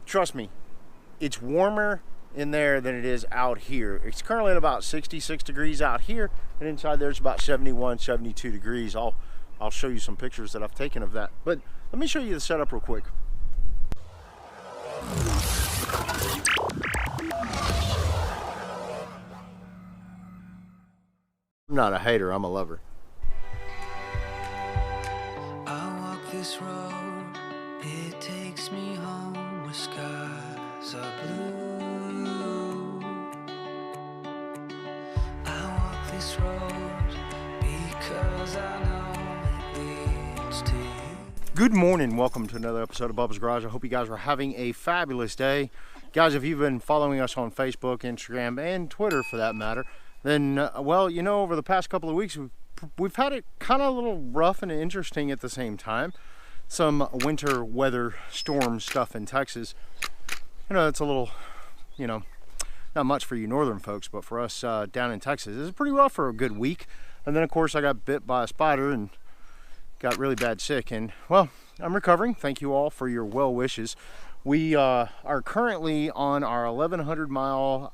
trust me, it's warmer in there than it is out here. It's currently at about 66 degrees out here, and inside there's about 71, 72 degrees. I'll show you some pictures that I've taken of that. But let me show you the setup real quick. I'm not a hater, I'm a lover. I walk this road, it takes me home where skies are blue. I walk this road because I know it leads to you. Good morning, welcome to another episode of Bubba's Garage. I hope you guys are having a fabulous day. Guys, if you've been following us on Facebook, Instagram, and Twitter for that matter, then, well, you know, over the past couple of weeks, we've had it kind of a little rough and interesting at the same time. Some winter weather storm stuff in Texas. You know, it's a little, you know, not much for you northern folks, but for us down in Texas, it's pretty rough for a good week. And then, of course, I got bit by a spider and got really bad sick. And, well, I'm recovering. Thank you all for your well wishes. We are currently on our 1,100-mile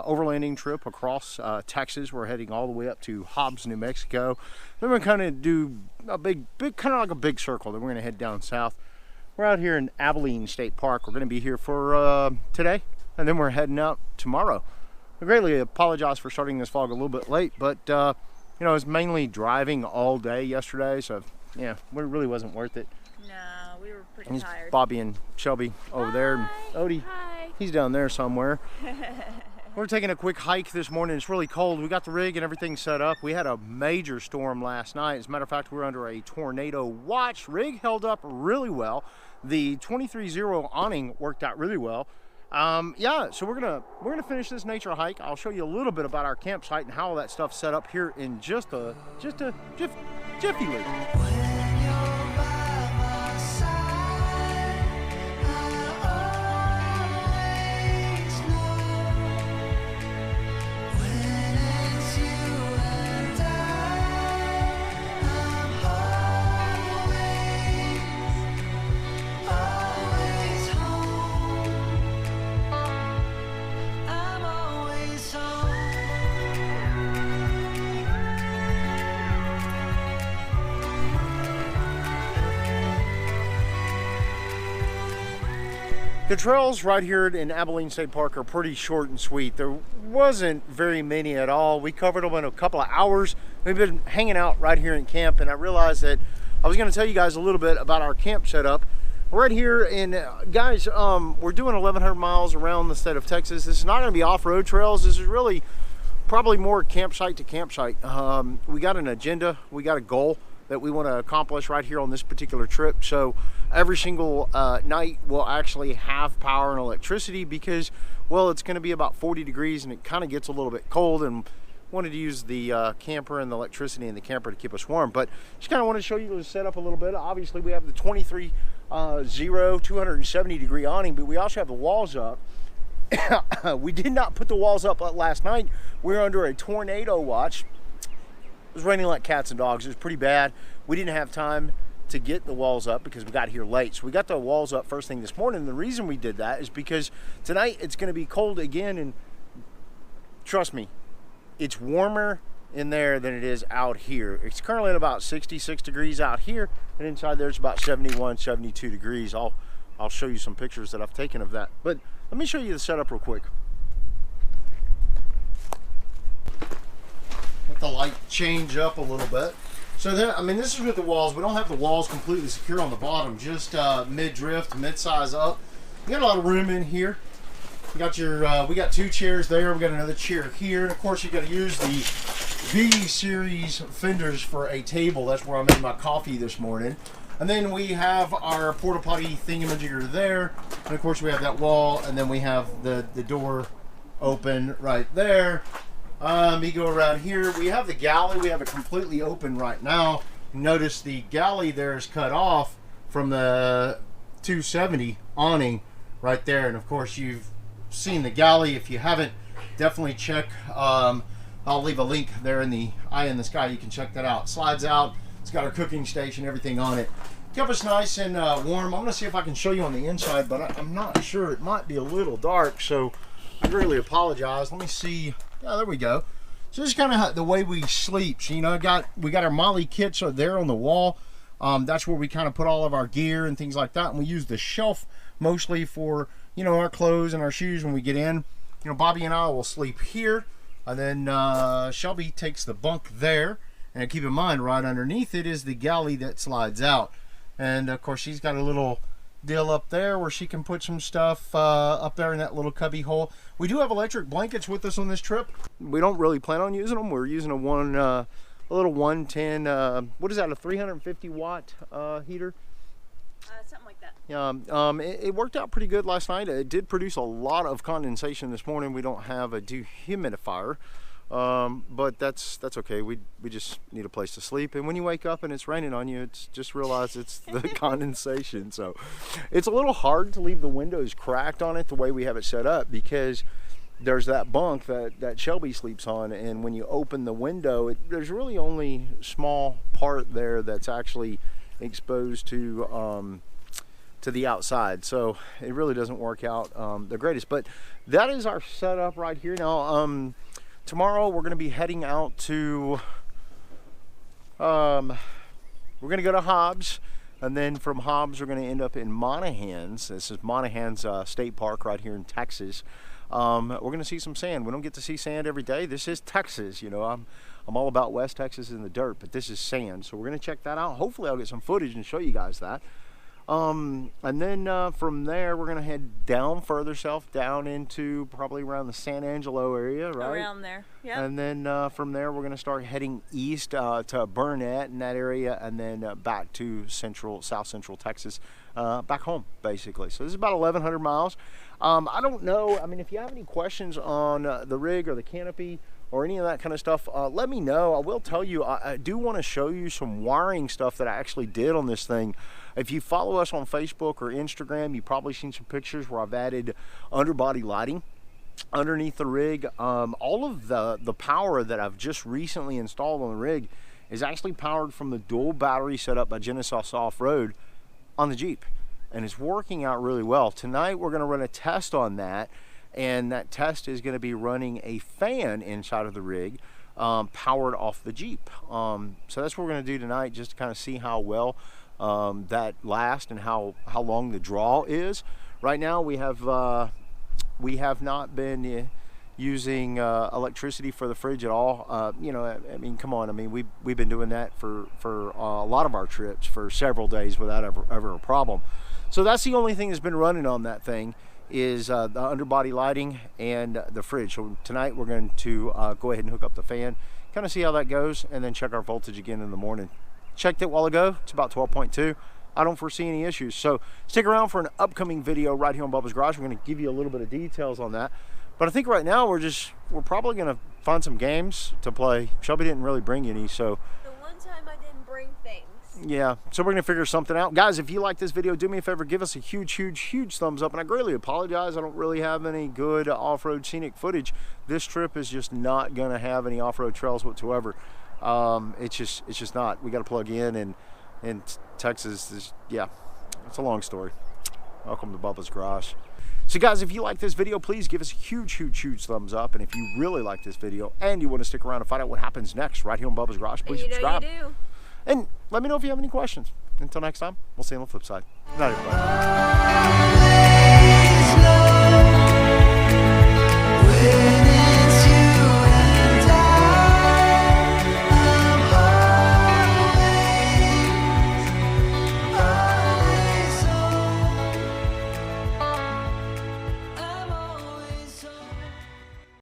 overlanding trip across Texas. We're heading all the way up to Hobbs, New Mexico. Then we're going to do a big, kind of like a big circle. Then we're going to head down south. We're out here in Abilene State Park. We're going to be here for today, and then we're heading out tomorrow. I greatly apologize for starting this vlog a little bit late, but you know, I was mainly driving all day yesterday, so yeah, it really wasn't worth it. No, we were pretty tired. Bobby and Shelby over there. And Odie, he's down there somewhere. We're taking a quick hike this morning. It's really cold. We got the rig and everything set up. We had a major storm last night. As a matter of fact, we were under a tornado watch. Rig held up really well. The 23-0 awning worked out really well. Yeah, so we're gonna finish this nature hike. I'll show you a little bit about our campsite and how all that stuff's set up here in just a jiffy loop. The trails right here in Abilene State Park are pretty short and sweet. There wasn't very many at all. We covered them in a couple of hours. We've been hanging out right here in camp, and I realized that I was going to tell you guys a little bit about our camp setup. Right here, and guys, we're doing 1,100 miles around the state of Texas. This is not going to be off-road trails. This is really probably more campsite to campsite. We got an agenda. We got a goal that we want to accomplish right here on this particular trip. So every single night we'll actually have power and electricity because, well, it's going to be about 40 degrees and it kind of gets a little bit cold, and wanted to use the camper and the electricity in the camper to keep us warm. But just kind of want to show you the setup a little bit. Obviously we have the 23-0 270 degree awning, but we also have the walls up. We did not put the walls up last night. We were under a tornado watch. It was raining like cats and dogs. It was pretty bad. We didn't have time to get the walls up because we got here late. So we got the walls up first thing this morning. And the reason we did that is because tonight it's going to be cold again. And trust me, it's warmer in there than it is out here. It's currently at about 66 degrees out here. And inside there's about 71, 72 degrees. I'll show you some pictures that I've taken of that. But let me show you the setup real quick. The light change up a little bit. So then, I mean, this is with the walls. We don't have the walls completely secure on the bottom, just mid-drift, mid-size up. We got a lot of room in here. We got your, we got two chairs there. We got another chair here. And of course, you got to use the V-series fenders for a table. That's where I made my coffee this morning. And then we have our porta potty thingamajigger there. And of course, we have that wall, and then we have the door open right there. You go around here, we have the galley. We have it completely open right now. Notice the galley there is cut off from the 270 awning right there. And of course, you've seen the galley. If you haven't, definitely check. I'll leave a link there in the eye in the sky. You can check that out. Slides out. It's got our cooking station, everything on it. kept us nice and warm. I'm gonna see if I can show you on the inside, but I'm not sure. It might be a little dark, so I really apologize. Let me see. Yeah, there we go. So this is kind of the way we sleep. So, you know, we got our Molly kits are there on the wall. That's where we kind of put all of our gear and things like that, and we use the shelf mostly for, you know, our clothes and our shoes when we get in. You know, Bobby and I will sleep here, and then Shelby takes the bunk there. And keep in mind, right underneath it is the galley that slides out. And of course, she's got a little deal up there where she can put some stuff up there in that little cubby hole. We do have electric blankets with us on this trip. We don't really plan on using them. We're using a little 110, what is that, a 350 watt heater? Something like that. Yeah, it worked out pretty good last night. It did produce a lot of condensation this morning. We don't have a dehumidifier, but that's okay. We just need a place to sleep. And when you wake up and it's raining on you, it's just realize it's the condensation. So it's a little hard to leave the windows cracked on it the way we have it set up, because there's that bunk that Shelby sleeps on, and when you open the window, there's really only a small part there that's actually exposed to the outside, so it really doesn't work out the greatest. But that is our setup right here. Now tomorrow we're going to be heading out to we're going to go to Hobbs, and then from Hobbs we're going to end up in Monahans. This is Monahans State Park right here in Texas. We're going to see some sand. We don't get to see sand every day. This is Texas, you know. I'm all about West Texas in the dirt, but this is sand, so we're going to check that out. Hopefully I'll get some footage and show you guys that. And then from there we're going to head down further south, down into probably around the San Angelo area, right? Around there, yeah. And then from there we're going to start heading east to Burnett in that area, and then back to South Central Texas, back home basically. So this is about 1,100 miles. I don't know, I mean, if you have any questions on the rig or the canopy or any of that kind of stuff, let me know. I will tell you, I do want to show you some wiring stuff that I actually did on this thing. If you follow us on Facebook or Instagram, you've probably seen some pictures where I've added underbody lighting underneath the rig. All of the power that I've just recently installed on the rig is actually powered from the dual battery set up by Genesis Off-Road on the Jeep, and it's working out really well. Tonight we're going to run a test on that, and that test is going to be running a fan inside of the rig, powered off the Jeep. So that's what we're going to do tonight, just to kind of see how well that lasts and how long the draw is. Right now we have not been using electricity for the fridge at all. You know, I mean, come on. I mean, we've been doing that for a lot of our trips for several days without ever a problem. So that's the only thing that's been running on that thing, is the underbody lighting and the fridge. So tonight we're going to go ahead and hook up the fan, kind of see how that goes, and then check our voltage again in the morning. Checked it a while ago. It's about 12.2. I don't foresee any issues. So stick around for an upcoming video right here on Bubba's Garage. We're going to give you a little bit of details on that. But I think right now we're probably going to find some games to play. Shelby didn't really bring any, so. The one time I didn't bring things. Yeah, so we're going to figure something out. Guys, if you like this video, do me a favor, give us a huge thumbs up. And I greatly apologize. I don't really have any good off-road scenic footage. This trip is just not going to have any off-road trails whatsoever. It's just not. We got to plug in Texas is, yeah, it's a long story. Welcome to Bubba's Garage. So guys, if you like this video, please give us a huge thumbs up. And if you really like this video and you want to stick around and find out what happens next right here on Bubba's Garage, please subscribe. You do. And let me know if you have any questions. Until next time, we'll see you on the flip side. Good night, everybody.